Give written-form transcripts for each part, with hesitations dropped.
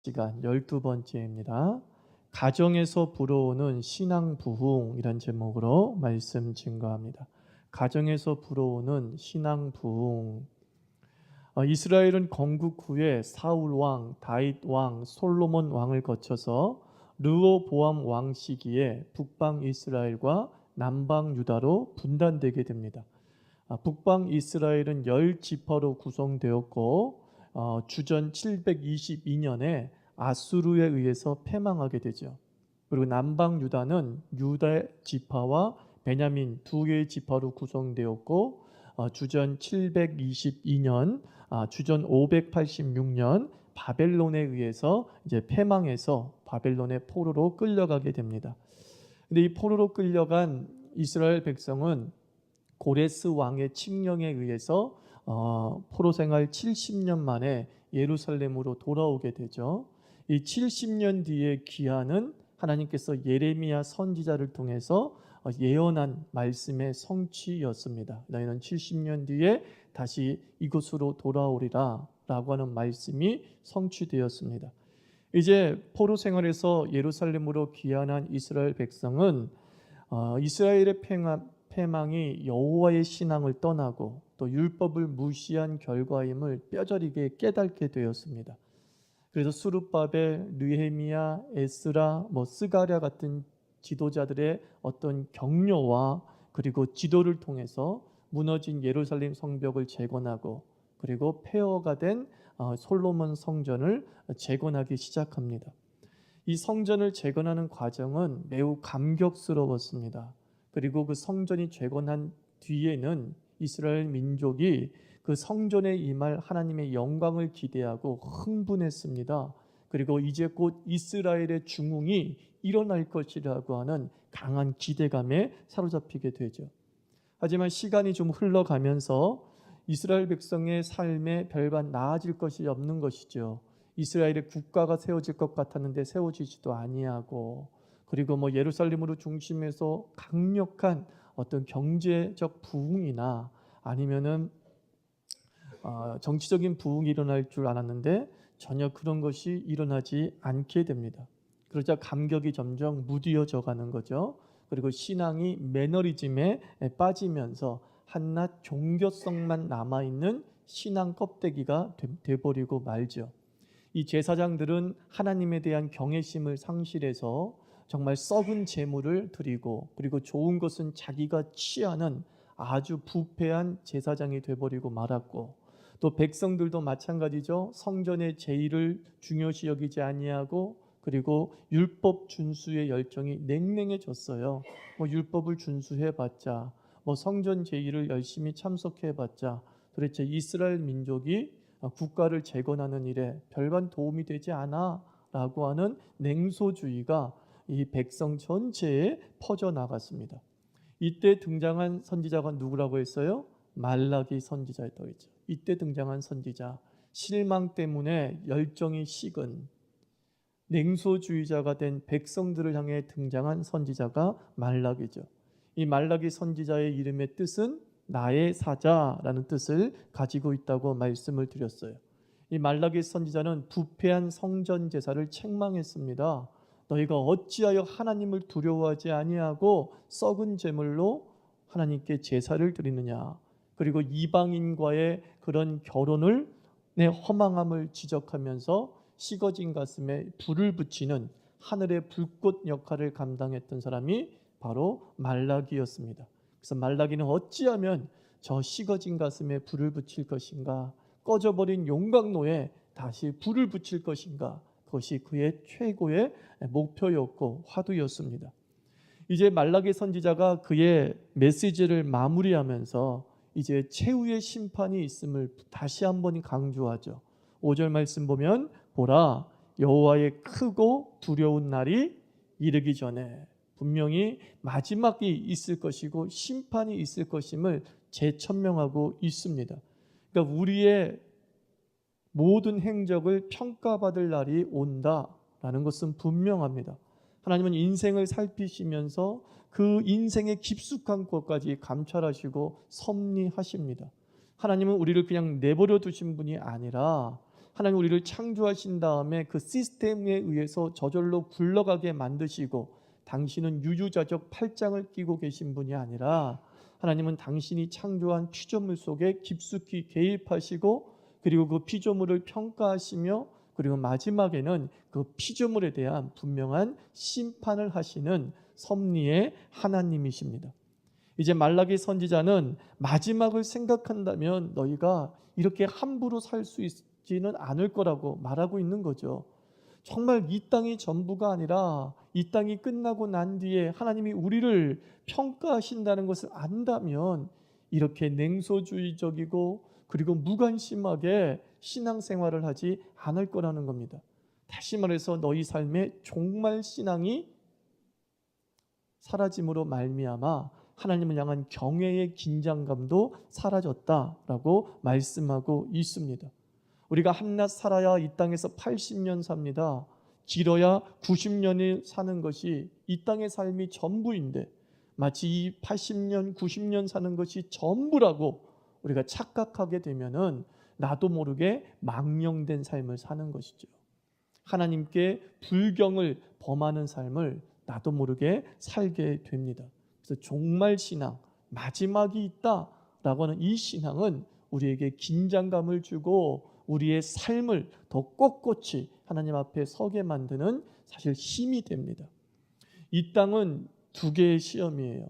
시간 12번째입니다. 가정에서 불어오는 신앙 부흥이란 제목으로 말씀 증거합니다. 가정에서 불어오는 신앙 부흥. 이스라엘은 건국 후에 사울 왕, 다윗 왕, 솔로몬 왕을 거쳐서 르호보암 왕 시기에 북방 이스라엘과 남방 유다로 분단되게 됩니다. 북방 이스라엘은 10지파로 구성되었고 주전 722년에 아수르에 의해서 패망하게 되죠. 그리고 남방 유다는 유다 지파와 베냐민 두 개의 지파로 구성되었고 주전 722년, 주전 586년 바벨론에 의해서 이제 패망해서 바벨론의 포로로 끌려가게 됩니다. 근데 이 포로로 끌려간 이스라엘 백성은 고레스 왕의 칙령에 의해서 포로 생활 70년 만에 예루살렘으로 돌아오게 되죠. 이 70년 뒤의 기한은 하나님께서 예레미야 선지자를 통해서 예언한 말씀의 성취였습니다. 너희는 70년 뒤에 다시 이곳으로 돌아오리라 라고 하는 말씀이 성취되었습니다. 이제 포로 생활에서 예루살렘으로 귀환한 이스라엘 백성은 이스라엘의 패망이 여호와의 신앙을 떠나고 또 율법을 무시한 결과임을 뼈저리게 깨닫게 되었습니다. 그래서 수르바벨, 느헤미야, 에스라, 스가랴 같은 지도자들의 어떤 격려와 그리고 지도를 통해서 무너진 예루살렘 성벽을 재건하고 그리고 폐허가 된 솔로몬 성전을 재건하기 시작합니다. 이 성전을 재건하는 과정은 매우 감격스러웠습니다. 그리고 그 성전이 재건한 뒤에는 이스라엘 민족이 그 성전에 임할 하나님의 영광을 기대하고 흥분했습니다. 그리고 이제 곧 이스라엘의 중흥이 일어날 것이라고 하는 강한 기대감에 사로잡히게 되죠. 하지만 시간이 좀 흘러가면서 이스라엘 백성의 삶에 별반 나아질 것이 없는 것이죠. 이스라엘의 국가가 세워질 것 같았는데 세워지지도 아니하고 그리고 예루살렘으로 중심해서 강력한 어떤 경제적 부흥이나 아니면은 정치적인 부흥이 일어날 줄 알았는데 전혀 그런 것이 일어나지 않게 됩니다. 그러자 감격이 점점 무디어져 가는 거죠. 그리고 신앙이 매너리즘에 빠지면서 한낱 종교성만 남아있는 신앙 껍데기가 돼버리고 말죠. 이 제사장들은 하나님에 대한 경외심을 상실해서 정말 썩은 제물을 드리고 그리고 좋은 것은 자기가 취하는 아주 부패한 제사장이 돼버리고 말았고 또 백성들도 마찬가지죠. 성전의 제의를 중요시 여기지 아니하고 그리고 율법 준수의 열정이 냉랭해졌어요. 율법을 준수해봤자 성전 제의를 열심히 참석해봤자 도대체 이스라엘 민족이 국가를 재건하는 일에 별반 도움이 되지 않아 라고 하는 냉소주의가 이 백성 전체에 퍼져나갔습니다. 이때 등장한 선지자가 누구라고 했어요? 말라기 선지자였다고 했죠. 이때 등장한 선지자, 실망 때문에 열정이 식은 냉소주의자가 된 백성들을 향해 등장한 선지자가 말라기죠. 이 말라기 선지자의 이름의 뜻은 나의 사자라는 뜻을 가지고 있다고 말씀을 드렸어요. 이 말라기 선지자는 부패한 성전 제사를 책망했습니다. 너희가 어찌하여 하나님을 두려워하지 아니하고 썩은 제물로 하나님께 제사를 드리느냐. 그리고 이방인과의 그런 결혼을 내 허망함을 지적하면서 식어진 가슴에 불을 붙이는 하늘의 불꽃 역할을 감당했던 사람이 바로 말라기였습니다. 그래서 말라기는 어찌하면 저 식어진 가슴에 불을 붙일 것인가, 꺼져버린 용광로에 다시 불을 붙일 것인가, 그것이 그의 최고의 목표였고 화두였습니다. 이제 말라기 선지자가 그의 메시지를 마무리하면서 이제 최후의 심판이 있음을 다시 한번 강조하죠. 5절 말씀 보면 보라 여호와의 크고 두려운 날이 이르기 전에 분명히 마지막이 있을 것이고 심판이 있을 것임을 재천명하고 있습니다. 그러니까 우리의 모든 행적을 평가받을 날이 온다라는 것은 분명합니다. 하나님은 인생을 살피시면서 그 인생의 깊숙한 것까지 감찰하시고 섭리하십니다. 하나님은 우리를 그냥 내버려 두신 분이 아니라 하나님 우리를 창조하신 다음에 그 시스템에 의해서 저절로 굴러가게 만드시고 당신은 유유자적 팔짱을 끼고 계신 분이 아니라 하나님은 당신이 창조한 피조물 속에 깊숙이 개입하시고 그리고 그 피조물을 평가하시며 그리고 마지막에는 그 피조물에 대한 분명한 심판을 하시는 섭리의 하나님이십니다. 이제 말라기 선지자는 마지막을 생각한다면 너희가 이렇게 함부로 살 수 있지는 않을 거라고 말하고 있는 거죠. 정말 이 땅이 전부가 아니라 이 땅이 끝나고 난 뒤에 하나님이 우리를 평가하신다는 것을 안다면 이렇게 냉소주의적이고 그리고 무관심하게 신앙생활을 하지 않을 거라는 겁니다. 다시 말해서 너희 삶에 종말 신앙이 사라짐으로 말미암아 하나님을 향한 경외의 긴장감도 사라졌다라고 말씀하고 있습니다. 우리가 한낱 살아야 이 땅에서 80년 삽니다. 길어야 90년을 사는 것이 이 땅의 삶이 전부인데 마치 이 80년, 90년 사는 것이 전부라고 우리가 착각하게 되면은 나도 모르게 망령된 삶을 사는 것이죠. 하나님께 불경을 범하는 삶을 나도 모르게 살게 됩니다. 그래서 종말 신앙, 마지막이 있다라고 하는 이 신앙은 우리에게 긴장감을 주고 우리의 삶을 더 꼿꼿이 하나님 앞에 서게 만드는 사실 힘이 됩니다. 이 땅은 두 개의 시험이에요.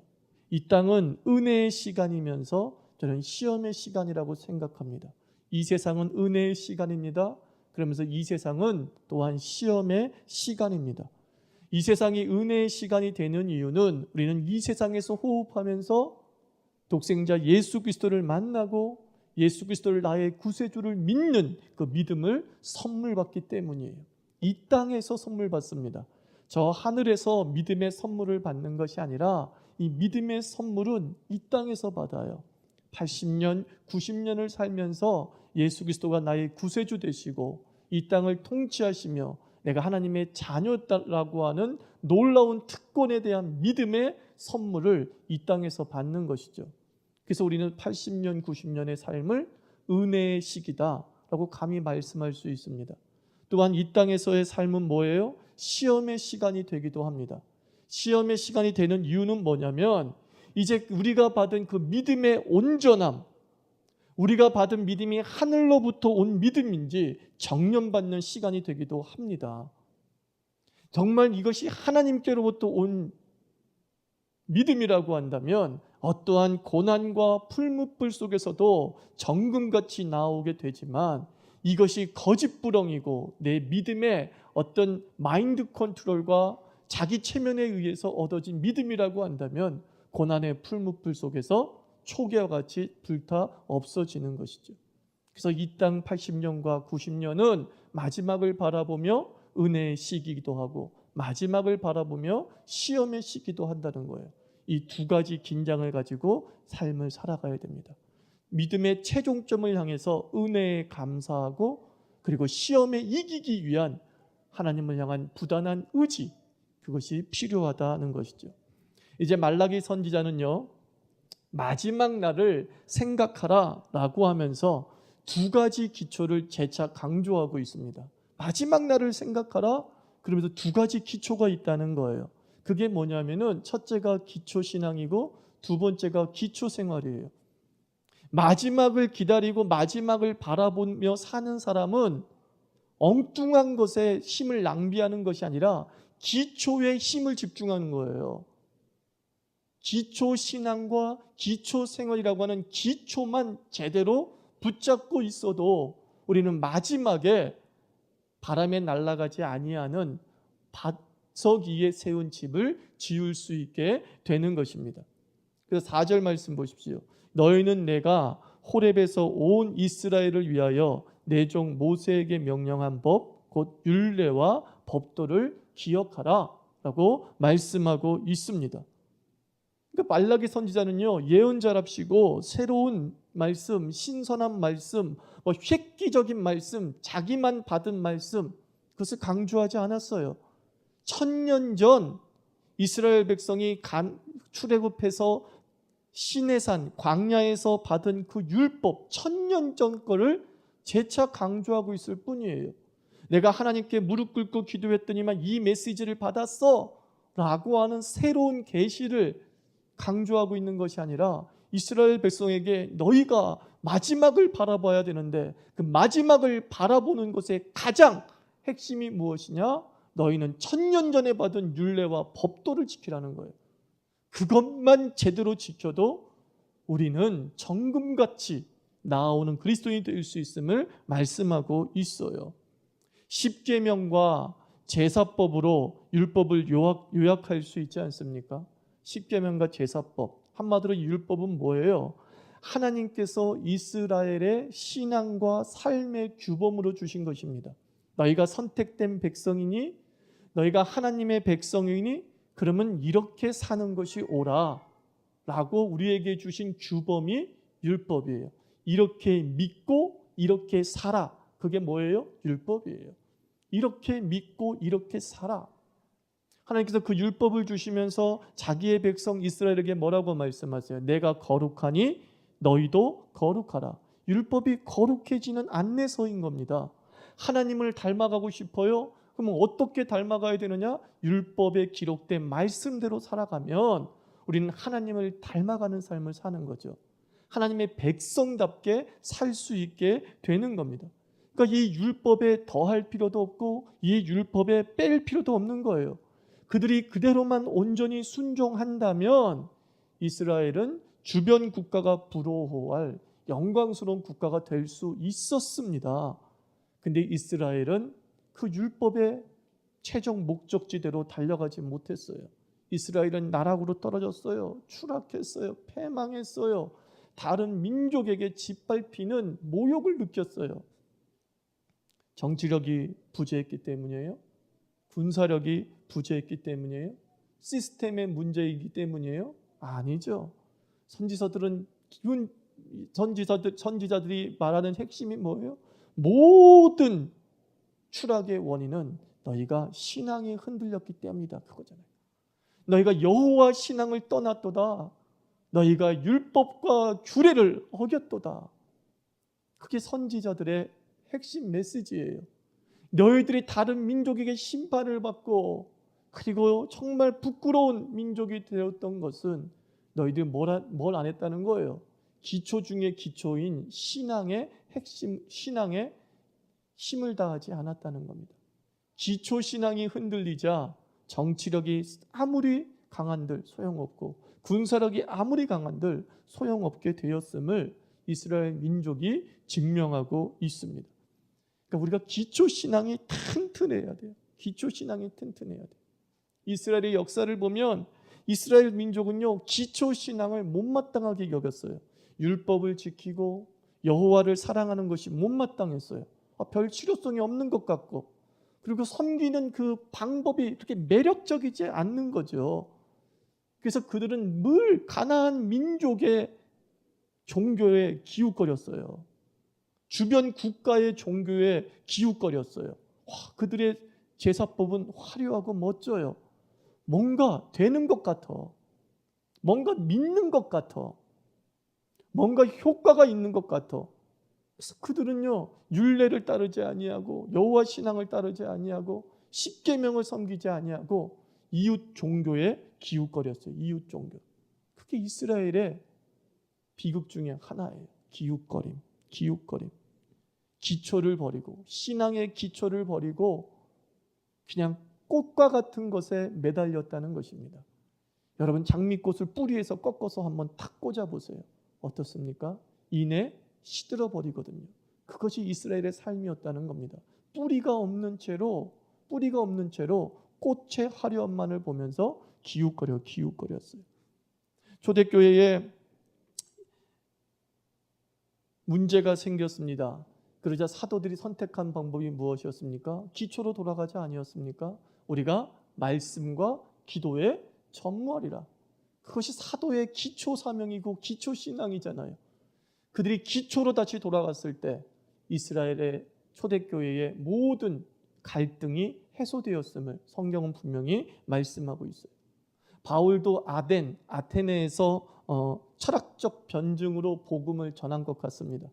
이 땅은 은혜의 시간이면서 저는 시험의 시간이라고 생각합니다. 이 세상은 은혜의 시간입니다. 그러면서 이 세상은 또한 시험의 시간입니다. 이 세상이 은혜의 시간이 되는 이유는 우리는 이 세상에서 호흡하면서 독생자 예수 그리스도를 만나고 예수 그리스도를 나의 구세주를 믿는 그 믿음을 선물 받기 때문이에요. 이 땅에서 선물 받습니다. 저 하늘에서 믿음의 선물을 받는 것이 아니라 이 믿음의 선물은 이 땅에서 받아요. 80년, 90년을 살면서 예수 그리스도가 나의 구세주 되시고 이 땅을 통치하시며 내가 하나님의 자녀라고 하는 놀라운 특권에 대한 믿음의 선물을 이 땅에서 받는 것이죠. 그래서 우리는 80년, 90년의 삶을 은혜의 시기다라고 감히 말씀할 수 있습니다. 또한 이 땅에서의 삶은 뭐예요? 시험의 시간이 되기도 합니다. 시험의 시간이 되는 이유는 뭐냐면 이제 우리가 받은 그 믿음의 온전함, 우리가 받은 믿음이 하늘로부터 온 믿음인지 정념받는 시간이 되기도 합니다. 정말 이것이 하나님께로부터 온 믿음이라고 한다면 어떠한 고난과 풀무불 속에서도 정금같이 나오게 되지만 이것이 거짓부렁이고 내 믿음의 어떤 마인드 컨트롤과 자기 체면에 의해서 얻어진 믿음이라고 한다면 고난의 풀무불 속에서 초기와 같이 불타 없어지는 것이죠. 그래서 이 땅 80년과 90년은 마지막을 바라보며 은혜의 시기이기도 하고 마지막을 바라보며 시험의 시기도 한다는 거예요. 이 두 가지 긴장을 가지고 삶을 살아가야 됩니다. 믿음의 최종점을 향해서 은혜에 감사하고 그리고 시험에 이기기 위한 하나님을 향한 부단한 의지, 그것이 필요하다는 것이죠. 이제 말라기 선지자는요, 마지막 날을 생각하라 라고 하면서 두 가지 기초를 재차 강조하고 있습니다. 마지막 날을 생각하라, 그러면서 두 가지 기초가 있다는 거예요. 그게 뭐냐면은 첫째가 기초신앙이고 두 번째가 기초생활이에요. 마지막을 기다리고 마지막을 바라보며 사는 사람은 엉뚱한 것에 힘을 낭비하는 것이 아니라 기초에 힘을 집중하는 거예요. 기초신앙과 기초생활이라고 하는 기초만 제대로 붙잡고 있어도 우리는 마지막에 바람에 날아가지 아니하는 석 위에 세운 집을 지을 수 있게 되는 것입니다. 그래서 4절 말씀 보십시오. 너희는 내가 호렙에서 온 이스라엘을 위하여 내 종 모세에게 명령한 법 곧 율례와 법도를 기억하라 라고 말씀하고 있습니다. 그러니까 말라기 선지자는요, 예언자랍시고 새로운 말씀, 신선한 말씀, 획기적인 말씀, 자기만 받은 말씀, 그것을 강조하지 않았어요. 1000년 전 이스라엘 백성이 출애굽해서 시내산 광야에서 받은 그 율법 1000년 전 거를 재차 강조하고 있을 뿐이에요. 내가 하나님께 무릎 꿇고 기도했더니만 이 메시지를 받았어 라고 하는 새로운 계시를 강조하고 있는 것이 아니라 이스라엘 백성에게 너희가 마지막을 바라봐야 되는데 그 마지막을 바라보는 것의 가장 핵심이 무엇이냐? 너희는 1000년 전에 받은 율례와 법도를 지키라는 거예요. 그것만 제대로 지켜도 우리는 정금같이 나아오는 그리스도인이 될 수 있음을 말씀하고 있어요. 십계명과 제사법으로 율법을 요약할 수 있지 않습니까? 십계명과 제사법, 한마디로 율법은 뭐예요? 하나님께서 이스라엘의 신앙과 삶의 규범으로 주신 것입니다. 너희가 선택된 백성이니, 너희가 하나님의 백성이니, 그러면 이렇게 사는 것이 옳아 라고 우리에게 주신 규범이 율법이에요. 이렇게 믿고 이렇게 살아. 그게 뭐예요? 율법이에요. 이렇게 믿고 이렇게 살아. 하나님께서 그 율법을 주시면서 자기의 백성 이스라엘에게 뭐라고 말씀하세요? 내가 거룩하니 너희도 거룩하라. 율법이 거룩해지는 안내서인 겁니다. 하나님을 닮아가고 싶어요? 그러면 어떻게 닮아가야 되느냐? 율법에 기록된 말씀대로 살아가면 우리는 하나님을 닮아가는 삶을 사는 거죠. 하나님의 백성답게 살 수 있게 되는 겁니다. 그러니까 이 율법에 더할 필요도 없고 이 율법에 뺄 필요도 없는 거예요. 그들이 그대로만 온전히 순종한다면 이스라엘은 주변 국가가 부러워할 영광스러운 국가가 될 수 있었습니다. 근데 이스라엘은 그 율법의 최종 목적지대로 달려가지 못했어요. 이스라엘은 나락으로 떨어졌어요. 추락했어요. 패망했어요. 다른 민족에게 짓밟히는 모욕을 느꼈어요. 정치력이 부재했기 때문이에요? 군사력이 부재했기 때문이에요? 시스템의 문제이기 때문이에요? 아니죠. 선지자들이 말하는 핵심이 뭐예요? 모든 추락의 원인은 너희가 신앙이 흔들렸기 때문이다. 그거잖아요. 너희가 여호와 신앙을 떠났도다. 너희가 율법과 규례를 어겼도다. 그게 선지자들의 핵심 메시지예요. 너희들이 다른 민족에게 심판을 받고 그리고 정말 부끄러운 민족이 되었던 것은 너희들이 뭘 안 했다는 거예요. 기초 중에 기초인 신앙의 핵심, 신앙에 힘을 다하지 않았다는 겁니다. 기초 신앙이 흔들리자 정치력이 아무리 강한들 소용없고 군사력이 아무리 강한들 소용없게 되었음을 이스라엘 민족이 증명하고 있습니다. 그러니까 우리가 기초 신앙이 튼튼해야 돼요. 기초 신앙이 튼튼해야 돼요. 이스라엘의 역사를 보면 이스라엘 민족은요 기초 신앙을 못마땅하게 여겼어요. 율법을 지키고 여호와를 사랑하는 것이 못마땅했어요. 별 실효성이 없는 것 같고 그리고 섬기는 그 방법이 그렇게 매력적이지 않는 거죠. 그래서 그들은 늘 가나안 민족의 종교에 기웃거렸어요. 주변 국가의 종교에 기웃거렸어요. 그들의 제사법은 화려하고 멋져요. 뭔가 되는 것 같아. 뭔가 믿는 것 같아. 뭔가 효과가 있는 것 같아. 그래서 그들은요 율례를 따르지 아니하고 여호와 신앙을 따르지 아니하고 십계명을 섬기지 아니하고 이웃 종교에 기웃거렸어요. 이웃 종교. 그게 이스라엘의 비극 중에 하나예요. 기웃거림. 기초를 버리고 신앙의 기초를 버리고 그냥 꽃과 같은 것에 매달렸다는 것입니다. 여러분 장미꽃을 뿌리에서 꺾어서 한번 탁 꽂아보세요. 어떻습니까? 이내 시들어 버리거든요. 그것이 이스라엘의 삶이었다는 겁니다. 뿌리가 없는 채로 꽃의 화려함만을 보면서 기웃거렸어요. 초대교회에 문제가 생겼습니다. 그러자 사도들이 선택한 방법이 무엇이었습니까? 기초로 돌아가지 아니었습니까? 우리가 말씀과 기도에 전무하리라. 그것이 사도의 기초 사명이고 기초 신앙이잖아요. 그들이 기초로 다시 돌아갔을 때 이스라엘의 초대교회의 모든 갈등이 해소되었음을 성경은 분명히 말씀하고 있어요. 바울도 아테네에서 철학적 변증으로 복음을 전한 것 같습니다.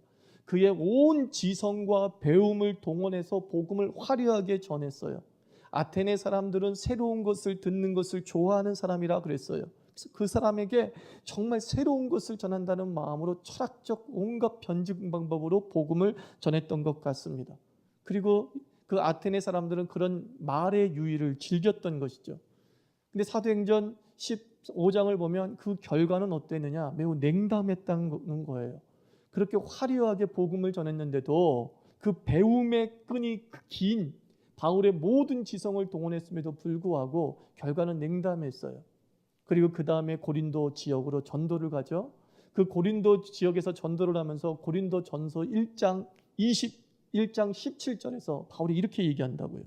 그의 온 지성과 배움을 동원해서 복음을 화려하게 전했어요. 아테네 사람들은 새로운 것을 듣는 것을 좋아하는 사람이라 그랬어요. 그래서 그 사람에게 정말 새로운 것을 전한다는 마음으로 철학적 온갖 변증 방법으로 복음을 전했던 것 같습니다. 그리고 그 아테네 사람들은 그런 말의 유의를 즐겼던 것이죠. 근데 사도행전 15장을 보면 그 결과는 어땠느냐? 매우 냉담했다는 거예요. 그렇게 화려하게 복음을 전했는데도 그 배움의 끈이 긴 바울의 모든 지성을 동원했음에도 불구하고 결과는 냉담했어요. 그리고 그 다음에 고린도 지역으로 전도를 가죠. 그 고린도 지역에서 전도를 하면서 고린도 전서 1장 17절에서 바울이 이렇게 얘기한다고요.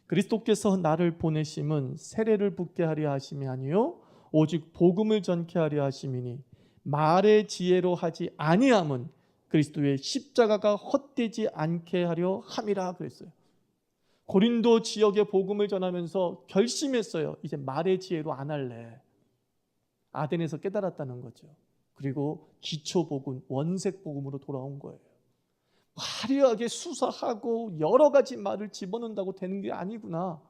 그리스도께서 나를 보내심은 세례를 붓게 하려 하심이 아니요 오직 복음을 전케 하려 하심이니 말의 지혜로 하지 아니함은 그리스도의 십자가가 헛되지 않게 하려 함이라 그랬어요. 고린도 지역에 복음을 전하면서 결심했어요. 이제 말의 지혜로 안 할래. 아덴에서 깨달았다는 거죠. 그리고 기초 복음, 원색 복음으로 돌아온 거예요. 화려하게 수사하고 여러 가지 말을 집어넣는다고 되는 게 아니구나.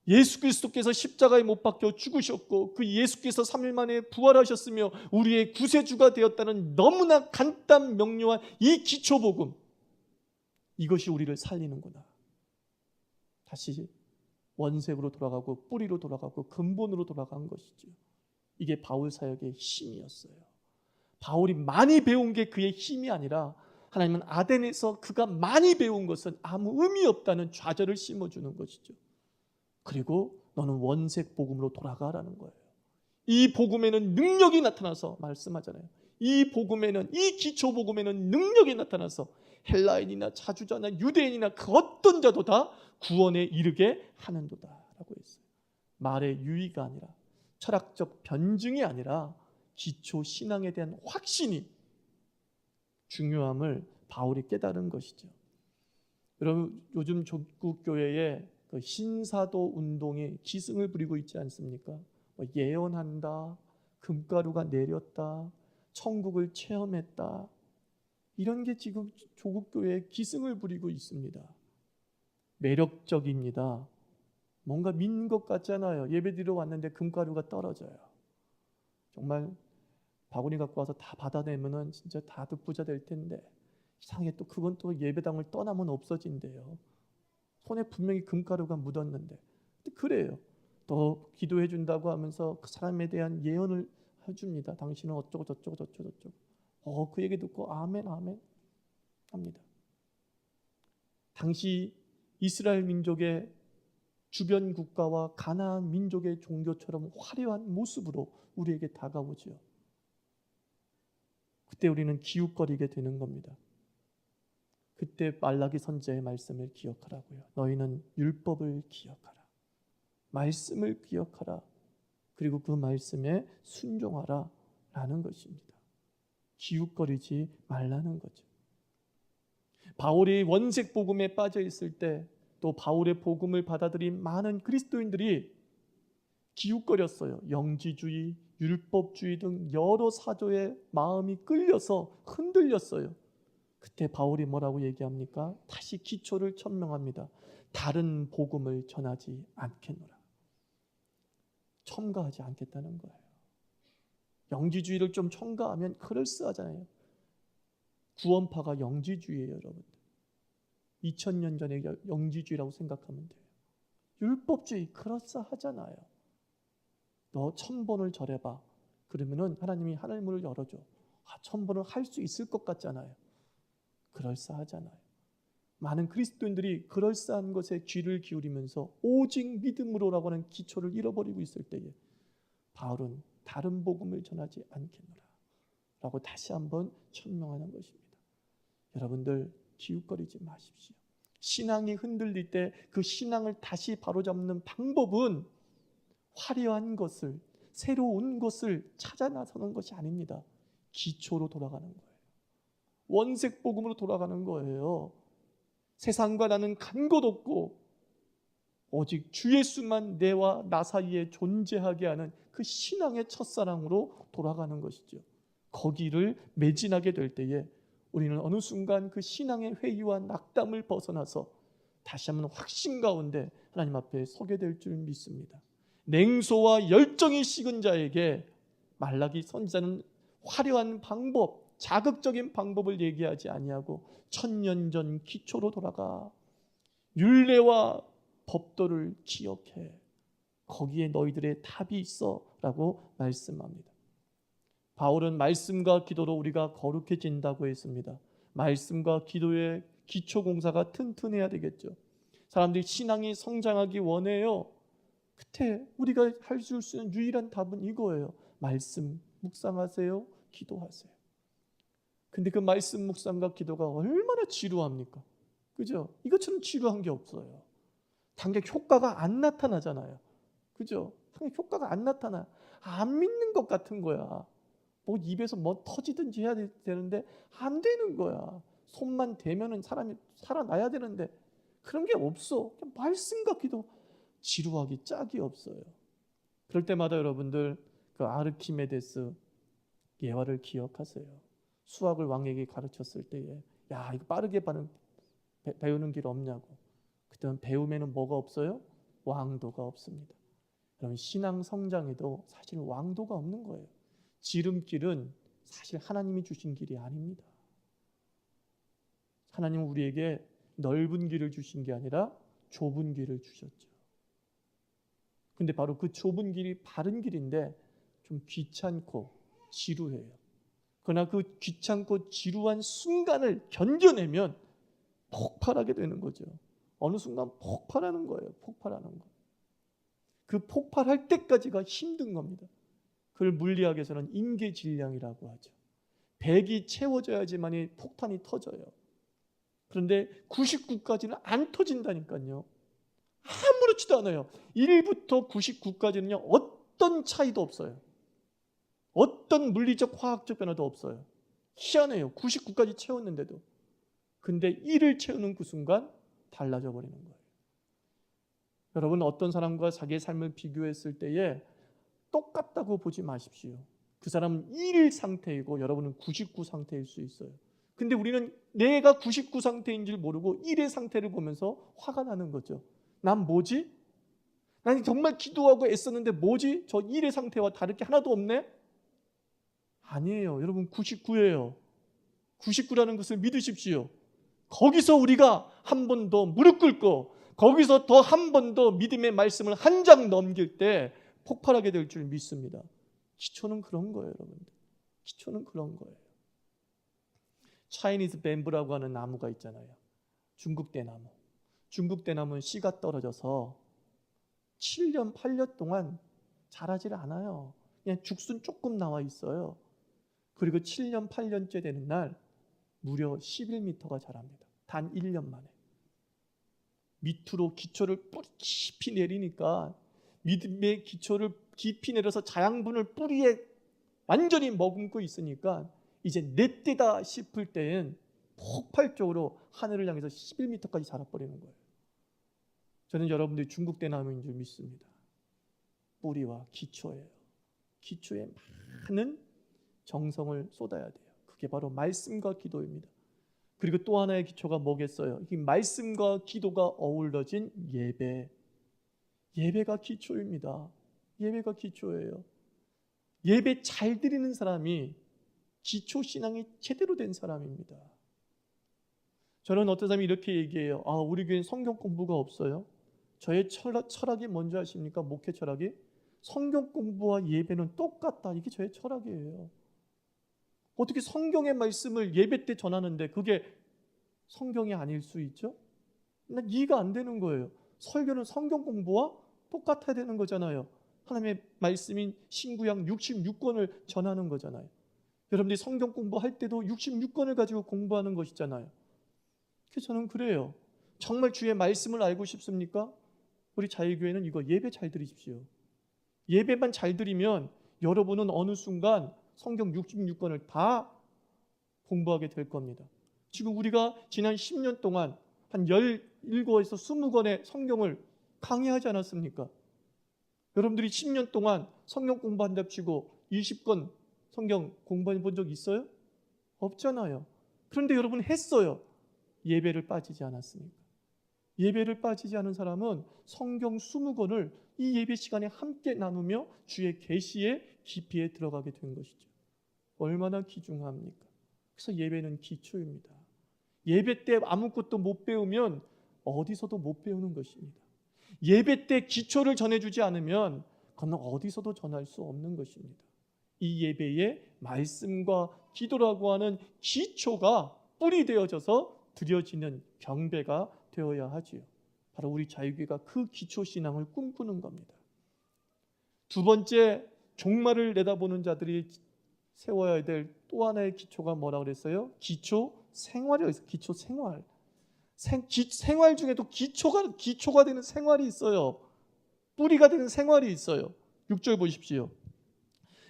예수 그리스도께서 십자가에 못 박혀 죽으셨고 그 예수께서 3일 만에 부활하셨으며 우리의 구세주가 되었다는 너무나 간단 명료한 이 기초복음, 이것이 우리를 살리는구나. 다시 원색으로 돌아가고 뿌리로 돌아가고 근본으로 돌아간 것이죠. 이게 바울 사역의 힘이었어요. 바울이 많이 배운 게 그의 힘이 아니라 하나님은 아덴에서 그가 많이 배운 것은 아무 의미 없다는 좌절을 심어주는 것이죠. 그리고 너는 원색 복음으로 돌아가라는 거예요. 이 복음에는 능력이 나타나서 말씀하잖아요. 이 복음에는, 이 기초 복음에는 능력이 나타나서 헬라인이나 자주자나 유대인이나 그 어떤 자도 다 구원에 이르게 하는도다 라고 했어요. 말의 유의가 아니라 철학적 변증이 아니라 기초 신앙에 대한 확신이 중요함을 바울이 깨달은 것이죠. 여러분, 요즘 조국교회에 그 신사도 운동이 기승을 부리고 있지 않습니까? 예언한다, 금가루가 내렸다, 천국을 체험했다, 이런 게 지금 조국교회에 기승을 부리고 있습니다. 매력적입니다. 뭔가 믿는 것 같잖아요. 예배드리러 왔는데 금가루가 떨어져요. 정말 바구니 갖고 와서 다 받아내면은 진짜 다들 부자 될 텐데 이상하게 또 그건 또 예배당을 떠나면 없어진대요. 손에 분명히 금가루가 묻었는데 그래요. 또 기도해 준다고 하면서 그 사람에 대한 예언을 해줍니다. 당신은 어쩌고 저쩌고 저쩌고 저쩌고. 그 얘기 듣고 아멘 아멘 합니다. 당시 이스라엘 민족의 주변 국가와 가나안 민족의 종교처럼 화려한 모습으로 우리에게 다가오죠. 그때 우리는 기웃거리게 되는 겁니다. 그때 말라기 선지자의 말씀을 기억하라고요. 너희는 율법을 기억하라. 말씀을 기억하라. 그리고 그 말씀에 순종하라 라는 것입니다. 기웃거리지 말라는 거죠. 바울이 원색 복음에 빠져 있을 때 또 바울의 복음을 받아들인 많은 그리스도인들이 기웃거렸어요. 영지주의, 율법주의 등 여러 사조의 마음이 끌려서 흔들렸어요. 그때 바울이 뭐라고 얘기합니까? 다시 기초를 천명합니다. 다른 복음을 전하지 않겠노라. 첨가하지 않겠다는 거예요. 영지주의를 좀 첨가하면 그럴싸하잖아요. 구원파가 영지주의예요, 여러분. 2000년 전에 영지주의라고 생각하면 돼요. 율법주의 그럴싸하잖아요. 너 1000번을 절해봐. 그러면은 하나님이 하늘문을 열어줘. 1000번을 할 수 있을 것 같잖아요. 그럴싸하잖아요. 많은 그리스도인들이 그럴싸한 것에 귀를 기울이면서 오직 믿음으로라고 하는 기초를 잃어버리고 있을 때에 바울은 다른 복음을 전하지 않겠노라 라고 다시 한번 천명하는 것입니다. 여러분들 기웃거리지 마십시오. 신앙이 흔들릴 때 그 신앙을 다시 바로잡는 방법은 화려한 것을, 새로운 것을 찾아 나서는 것이 아닙니다. 기초로 돌아가는 거예요. 원색 복음으로 돌아가는 거예요. 세상과 나는 간 것 없고 오직 주 예수만 내와 나 사이에 존재하게 하는 그 신앙의 첫사랑으로 돌아가는 것이죠. 거기를 매진하게 될 때에 우리는 어느 순간 그 신앙의 회의와 낙담을 벗어나서 다시 한번 확신 가운데 하나님 앞에 서게 될 줄 믿습니다. 냉소와 열정이 식은 자에게 말라기 선지자는 화려한 방법, 자극적인 방법을 얘기하지 아니하고 천년 전 기초로 돌아가 율례와 법도를 기억해. 거기에 너희들의 답이 있어 라고 말씀합니다. 바울은 말씀과 기도로 우리가 거룩해진다고 했습니다. 말씀과 기도의 기초 공사가 튼튼해야 되겠죠. 사람들이 신앙이 성장하기 원해요. 그때 우리가 할 수 있는 유일한 답은 이거예요. 말씀 묵상하세요. 기도하세요. 근데 그 말씀 묵상과 기도가 얼마나 지루합니까? 그죠? 이것처럼 지루한 게 없어요. 당장 효과가 안 나타나잖아요. 그죠? 당장 효과가 안 나타나. 안 믿는 것 같은 거야. 뭐 입에서 뭐 터지든지 해야 되는데 안 되는 거야. 손만 대면은 사람이 살아나야 되는데 그런 게 없어. 그냥 말씀과 기도 지루하기 짝이 없어요. 그럴 때마다 여러분들 그 아르키메데스 예화를 기억하세요. 수학을 왕에게 가르쳤을 때에 야 이거 빠르게 배우는 길 없냐고. 그때는 배움에는 뭐가 없어요? 왕도가 없습니다. 그럼 신앙 성장에도 사실 왕도가 없는 거예요. 지름길은 사실 하나님이 주신 길이 아닙니다. 하나님은 우리에게 넓은 길을 주신 게 아니라 좁은 길을 주셨죠. 근데 바로 그 좁은 길이 바른 길인데 좀 귀찮고 지루해요. 그러나 그 귀찮고 지루한 순간을 견뎌내면 폭발하게 되는 거죠. 어느 순간 폭발하는 거예요. 폭발하는 거. 그 폭발할 때까지가 힘든 겁니다. 그걸 물리학에서는 임계질량이라고 하죠. 백이 채워져야지만이 폭탄이 터져요. 그런데 99까지는 안 터진다니까요. 아무렇지도 않아요. 1부터 99까지는요. 어떤 차이도 없어요. 어떤 물리적 화학적 변화도 없어요. 희한해요. 99까지 채웠는데도. 근데 1을 채우는 그 순간 달라져 버리는 거예요. 여러분 어떤 사람과 자기의 삶을 비교했을 때에 똑같다고 보지 마십시오. 그 사람은 1 상태이고 여러분은 99 상태일 수 있어요. 근데 우리는 내가 99 상태인 줄 모르고 1의 상태를 보면서 화가 나는 거죠. 난 뭐지? 난 정말 기도하고 애썼는데 뭐지? 저 1의 상태와 다를 게 하나도 없네? 아니에요. 여러분 99예요. 99라는 것을 믿으십시오. 거기서 우리가 한 번 더 무릎 꿇고 거기서 더 한 번 더 믿음의 말씀을 한 장 넘길 때 폭발하게 될 줄 믿습니다. 기초는 그런 거예요, 여러분들. 기초는 그런 거예요. 차이니즈 뱀부라고 하는 나무가 있잖아요. 중국 대나무. 중국 대나무는 씨가 떨어져서 7년, 8년 동안 자라질 않아요. 그냥 죽순 조금 나와 있어요. 그리고 7년, 8년째 되는 날 무려 11m가 자랍니다. 단 1년 만에. 밑으로 기초를 뿌리 깊이 내리니까 믿음의 기초를 깊이 내려서 자양분을 뿌리에 완전히 머금고 있으니까 이제 내 때다 싶을 때엔 폭발적으로 하늘을 향해서 11m까지 자라버리는 거예요. 저는 여러분들이 중국 대나무인 줄 믿습니다. 뿌리와 기초예요. 기초에 많은 정성을 쏟아야 돼요. 그게 바로 말씀과 기도입니다. 그리고 또 하나의 기초가 뭐겠어요? 이 말씀과 기도가 어우러진 예배. 예배가 기초입니다. 예배가 기초예요. 예배 잘 드리는 사람이 기초 신앙이 제대로 된 사람입니다. 저는 어떤 사람이 이렇게 얘기해요. 우리 교회는 성경 공부가 없어요. 저의 철학이 뭔지 아십니까? 목회 철학이? 성경 공부와 예배는 똑같다. 이게 저의 철학이에요. 어떻게 성경의 말씀을 예배 때 전하는데 그게 성경이 아닐 수 있죠? 난 이해가 안 되는 거예요. 설교는 성경 공부와 똑같아야 되는 거잖아요. 하나님의 말씀인 신구약 66권을 전하는 거잖아요. 여러분들이 성경 공부할 때도 66권을 가지고 공부하는 것이잖아요. 그래서 저는 그래요. 정말 주의 말씀을 알고 싶습니까? 우리 자유교회는 이거 예배 잘 드리십시오. 예배만 잘 드리면 여러분은 어느 순간 성경 66권을 다 공부하게 될 겁니다. 지금 우리가 지난 10년 동안 한 17에서 20권의 성경을 강의하지 않았습니까? 여러분들이 10년 동안 성경 공부한답시고 20권 성경 공부해 본 적 있어요? 없잖아요. 그런데 여러분 했어요. 예배를 빠지지 않았습니까? 예배를 빠지지 않은 사람은 성경 20권을 이 예배 시간에 함께 나누며 주의 계시의 깊이에 들어가게 된 것이죠. 얼마나 귀중합니까? 그래서 예배는 기초입니다. 예배 때 아무것도 못 배우면 어디서도 못 배우는 것입니다. 예배 때 기초를 전해주지 않으면 그건 어디서도 전할 수 없는 것입니다. 이 예배에 말씀과 기도라고 하는 기초가 뿌리 되어져서 드려지는 경배가 되어야 하지요. 바로 우리 자유교회가 그 기초 신앙을 꿈꾸는 겁니다. 두 번째, 종말을 내다보는 자들이 세워야 될 또 하나의 기초가 뭐라고 그랬어요? 기초 생활이라고 했어요. 기초 생활. 생활 중에도 기초가 되는 생활이 있어요. 뿌리가 되는 생활이 있어요. 6절 보십시오.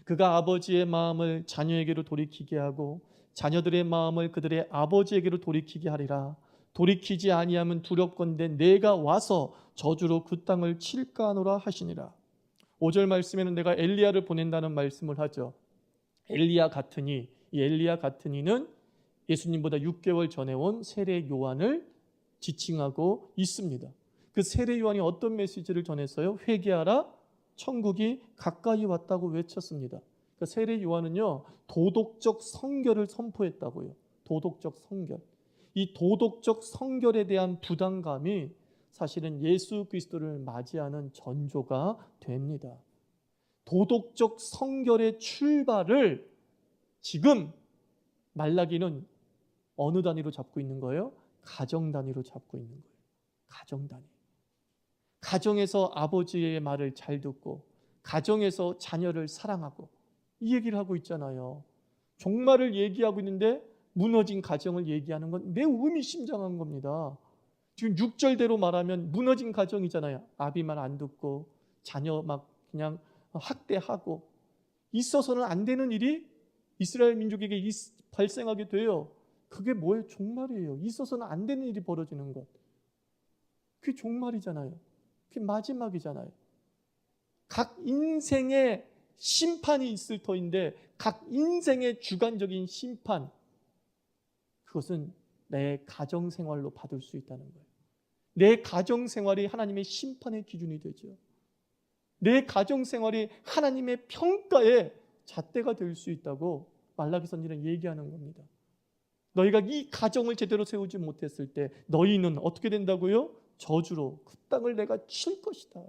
그가 아버지의 마음을 자녀에게로 돌이키게 하고 자녀들의 마음을 그들의 아버지에게로 돌이키게 하리라. 돌이키지 아니하면 두렵건대 내가 와서 저주로 그 땅을 칠까 하노라 하시니라. 5절 말씀에는 내가 엘리야를 보낸다는 말씀을 하죠. 엘리야 같으니, 이 엘리야 같으니는 예수님보다 6개월 전에 온 세례 요한을 지칭하고 있습니다. 그 세례 요한이 어떤 메시지를 전했어요? 회개하라, 천국이 가까이 왔다고 외쳤습니다. 그러니까 세례 요한은요, 도덕적 성결을 선포했다고요. 도덕적 성결. 이 도덕적 성결에 대한 부담감이 사실은 예수 그리스도를 맞이하는 전조가 됩니다. 도덕적 성결의 출발을 지금 말라기는 어느 단위로 잡고 있는 거예요? 가정 단위로 잡고 있는 거예요. 가정 단위. 가정에서 아버지의 말을 잘 듣고 가정에서 자녀를 사랑하고 이 얘기를 하고 있잖아요. 종말을 얘기하고 있는데 무너진 가정을 얘기하는 건 매우 의미심장한 겁니다. 지금 6절대로 말하면 무너진 가정이잖아요. 아비 말 안 듣고 자녀 막 그냥 학대하고 있어서는 안 되는 일이 이스라엘 민족에게 발생하게 돼요. 그게 뭐예요? 종말이에요. 있어서는 안 되는 일이 벌어지는 것. 그게 종말이잖아요. 그게 마지막이잖아요. 각 인생의 심판이 있을 터인데 각 인생의 주관적인 심판, 그것은 내 가정생활로 받을 수 있다는 거예요. 내 가정생활이 하나님의 심판의 기준이 되죠. 내 가정생활이 하나님의 평가의 잣대가 될 수 있다고 말라기 선지자는 얘기하는 겁니다. 너희가 이 가정을 제대로 세우지 못했을 때 너희는 어떻게 된다고요? 저주로 그 땅을 내가 칠 것이다.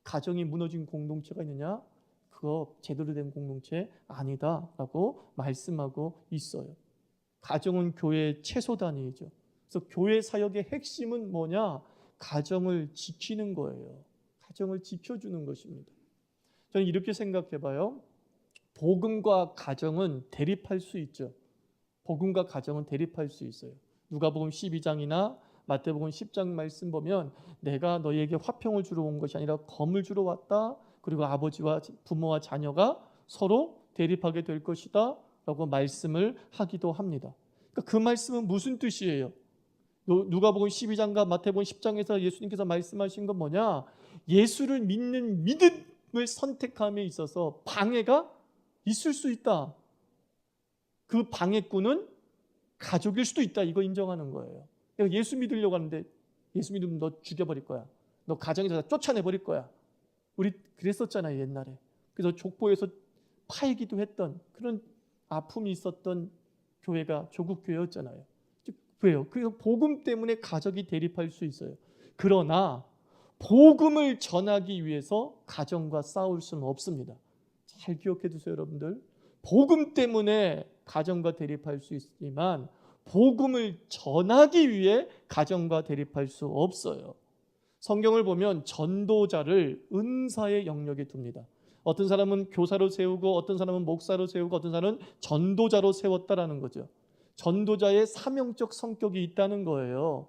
가정이 무너진 공동체가 있느냐? 그거 제대로 된 공동체 아니다라고 말씀하고 있어요. 가정은 교회의 최소 단위이죠. 그래서 교회 사역의 핵심은 뭐냐? 가정을 지키는 거예요. 가정을 지켜주는 것입니다. 저는 이렇게 생각해봐요. 복음과 가정은 대립할 수 있죠. 복음과 가정은 대립할 수 있어요. 누가복음 12장이나 마태복음 10장 말씀 보면 내가 너희에게 화평을 주러 온 것이 아니라 검을 주러 왔다. 그리고 아버지와 부모와 자녀가 서로 대립하게 될 것이다 라고 말씀을 하기도 합니다. 그러니까 그 말씀은 무슨 뜻이에요? 누가복음 12장과 마태복음 10장에서 예수님께서 말씀하신 건 뭐냐? 예수를 믿는 믿음을 선택함에 있어서 방해가 있을 수 있다. 그 방해꾼은 가족일 수도 있다. 이거 인정하는 거예요. 내가 예수 믿으려고 하는데 예수 믿으면 너 죽여버릴 거야. 너 가정에서 쫓아내버릴 거야. 우리 그랬었잖아요, 옛날에. 그래서 족보에서 파이기도 했던 그런 아픔이 있었던 교회가 조국 교회였잖아요. 왜요? 그래서 복음 때문에 가족이 대립할 수 있어요. 그러나 복음을 전하기 위해서 가정과 싸울 수는 없습니다. 잘 기억해 두세요, 여러분들. 복음 때문에 가정과 대립할 수 있지만 복음을 전하기 위해 가정과 대립할 수 없어요. 성경을 보면 전도자를 은사의 영역에 둡니다. 어떤 사람은 교사로 세우고 어떤 사람은 목사로 세우고 어떤 사람은 전도자로 세웠다라는 거죠. 전도자의 사명적 성격이 있다는 거예요.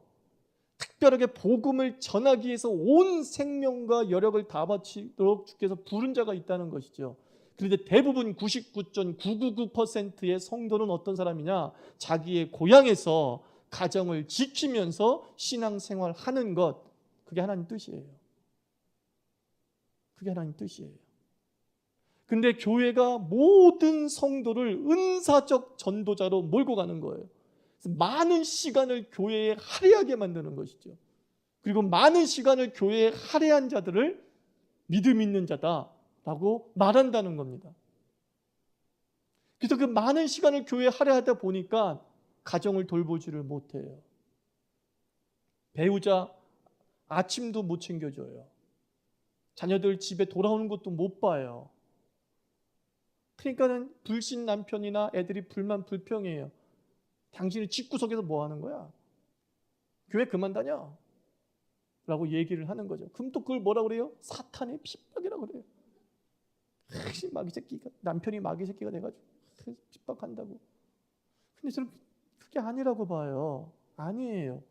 특별하게 복음을 전하기 위해서 온 생명과 여력을 다 바치도록 주께서 부른 자가 있다는 것이죠. 그런데 대부분 99.999%의 성도는 어떤 사람이냐? 자기의 고향에서 가정을 지키면서 신앙생활하는 것, 그게 하나님 뜻이에요. 그게 하나님 뜻이에요. 근데 교회가 모든 성도를 은사적 전도자로 몰고 가는 거예요. 많은 시간을 교회에 할애하게 만드는 것이죠. 그리고 많은 시간을 교회에 할애한 자들을 믿음 있는 자다라고 말한다는 겁니다. 그래서 그 많은 시간을 교회에 할애하다 보니까 가정을 돌보지를 못해요. 배우자 아침도 못 챙겨줘요. 자녀들 집에 돌아오는 것도 못 봐요. 그러니까는 불신 남편이나 애들이 불평해요. 당신이 집구석에서 뭐 하는 거야? 교회 그만 다녀. 라고 얘기를 하는 거죠. 그럼 또 그걸 뭐라 그래요? 사탄의 핍박이라고 그래요. 마귀 새끼가, 남편이 마귀 새끼가 돼가지고 핍박한다고. 근데 저는 그게 아니라고 봐요. 아니에요.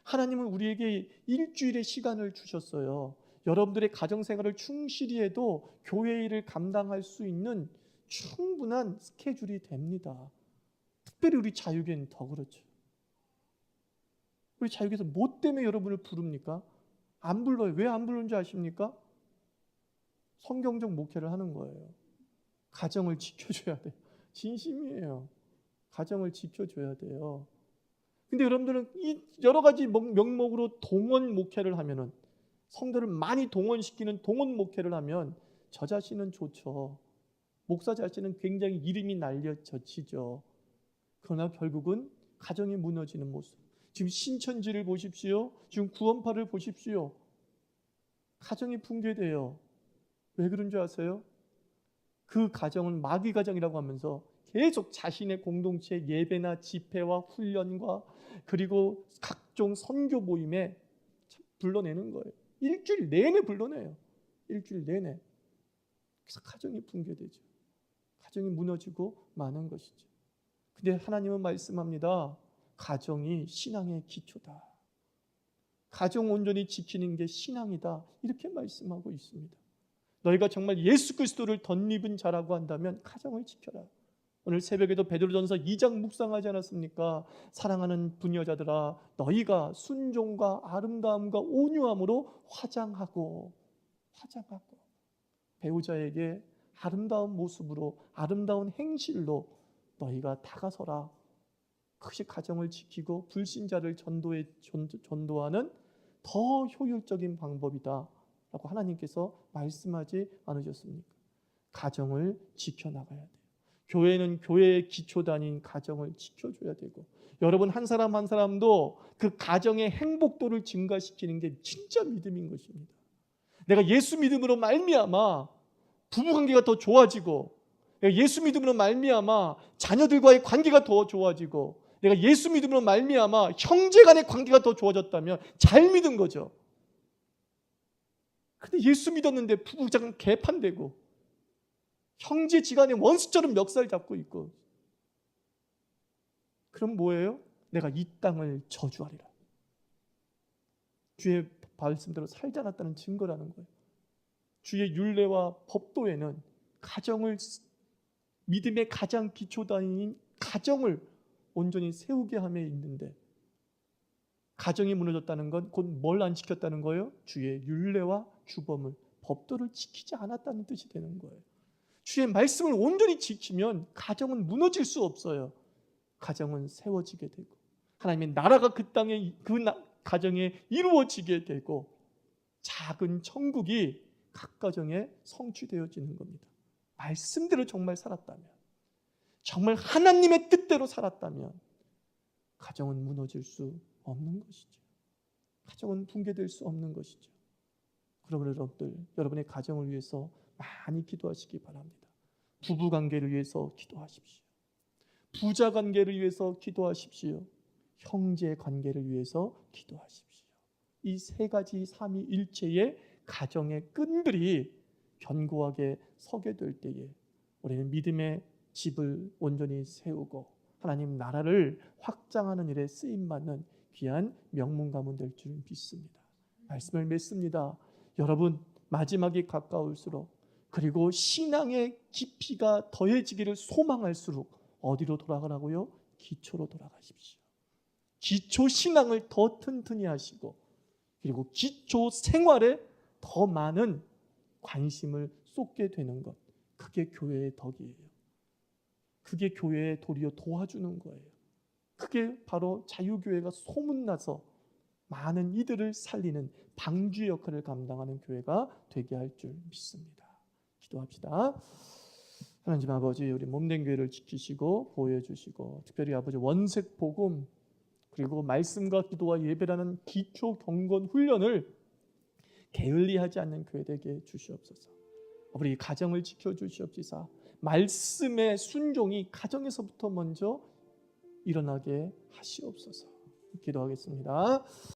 하나님은 우리에게 일주일의 시간을 주셨어요. 여러분들의 가정생활을 충실히 해도 교회 일을 감당할 수 있는 충분한 스케줄이 됩니다. 특별히 우리 자유계는 더 그렇죠. 우리 자유계에서 뭐 때문에 여러분을 부릅니까? 안 불러요. 왜 안 부르는지 아십니까? 성경적 목회를 하는 거예요. 가정을 지켜줘야 돼요. 진심이에요. 가정을 지켜줘야 돼요. 근데 여러분들은 이 여러 가지 명목으로 동원 목회를 하면은, 성도를 많이 동원시키는 동원 목회를 하면 저 자신은 좋죠. 목사 자신은 굉장히 이름이 날려져치죠. 그러나 결국은 가정이 무너지는 모습. 지금 신천지를 보십시오. 지금 구원파를 보십시오. 가정이 붕괴돼요. 왜 그런 줄 아세요? 그 가정은 마귀 가정이라고 하면서 계속 자신의 공동체 예배나 집회와 훈련과 그리고 각종 선교 모임에 불러내는 거예요. 일주일 내내 불러내요. 일주일 내내. 그래서 가정이 붕괴되죠. 가정이 무너지고 마는 것이죠. 근데 하나님은 말씀합니다. 가정이 신앙의 기초다. 가정 온전히 지키는 게 신앙이다. 이렇게 말씀하고 있습니다. 너희가 정말 예수 그리스도를 덧입은 자라고 한다면 가정을 지켜라. 오늘 새벽에도 베드로전서 2장 묵상하지 않았습니까? 사랑하는 부녀자들아, 너희가 순종과 아름다움과 온유함으로 화장하고 배우자에게 아름다운 모습으로, 아름다운 행실로 너희가 다가서라. 그것이 가정을 지키고 불신자를 전도하는 더 효율적인 방법이다 라고 하나님께서 말씀하지 않으셨습니까? 가정을 지켜나가야 돼요. 교회는 교회의 기초단인 가정을 지켜줘야 되고, 여러분 한 사람 한 사람도 그 가정의 행복도를 증가시키는 게 진짜 믿음인 것입니다. 내가 예수 믿음으로 말미암아 부부관계가 더 좋아지고, 내가 예수 믿음으로 말미암아 자녀들과의 관계가 더 좋아지고, 내가 예수 믿음으로 말미암아 형제간의 관계가 더 좋아졌다면 잘 믿은 거죠. 근데 예수 믿었는데 부부장 개판되고 형제지간에 원수처럼 멱살 잡고 있고, 그럼 뭐예요? 내가 이 땅을 저주하리라. 주의 말씀대로 살지 않았다는 증거라는 거예요. 주의 율례와 법도에는 가정을, 믿음의 가장 기초단위인 가정을 온전히 세우게 함에 있는데, 가정이 무너졌다는 건 곧 뭘 안 지켰다는 거예요? 주의 율례와 주범을, 법도를 지키지 않았다는 뜻이 되는 거예요. 주의 말씀을 온전히 지키면 가정은 무너질 수 없어요. 가정은 세워지게 되고 하나님의 나라가 그 땅에, 가정에 이루어지게 되고 작은 천국이 각 가정에 성취되어지는 겁니다. 말씀대로 정말 살았다면, 정말 하나님의 뜻대로 살았다면 가정은 무너질 수 없는 것이죠. 가정은 붕괴될 수 없는 것이죠. 그러므로 여러분들, 여러분의 가정을 위해서 많이 기도하시기 바랍니다. 부부관계를 위해서 기도하십시오. 부자관계를 위해서 기도하십시오. 형제관계를 위해서 기도하십시오. 이 세 가지 삼위일체의 가정의 끈들이 견고하게 서게 될 때에 우리는 믿음의 집을 온전히 세우고 하나님 나라를 확장하는 일에 쓰임받는 귀한 명문 가문 될 줄 믿습니다. 말씀을 맺습니다. 여러분, 마지막이 가까울수록, 그리고 신앙의 깊이가 더해지기를 소망할수록 어디로 돌아가라고요? 기초로 돌아가십시오. 기초 신앙을 더 튼튼히 하시고, 그리고 기초 생활에 더 많은 관심을 쏟게 되는 것, 그게 교회의 덕이에요. 그게 교회에 도리어 도와주는 거예요. 그게 바로 자유교회가 소문나서 많은 이들을 살리는 방주 역할을 감당하는 교회가 되게 할 줄 믿습니다. 기도합시다. 하나님 아버지, 우리 몸된 교회를 지키시고 보호해 주시고, 특별히 아버지 원색 복음 그리고 말씀과 기도와 예배라는 기초 경건 훈련을 게을리하지 않는 교회 되게 주시옵소서. 우리 가정을 지켜 주시옵시사. 말씀의 순종이 가정에서부터 먼저 일어나게 하시옵소서. 기도하겠습니다.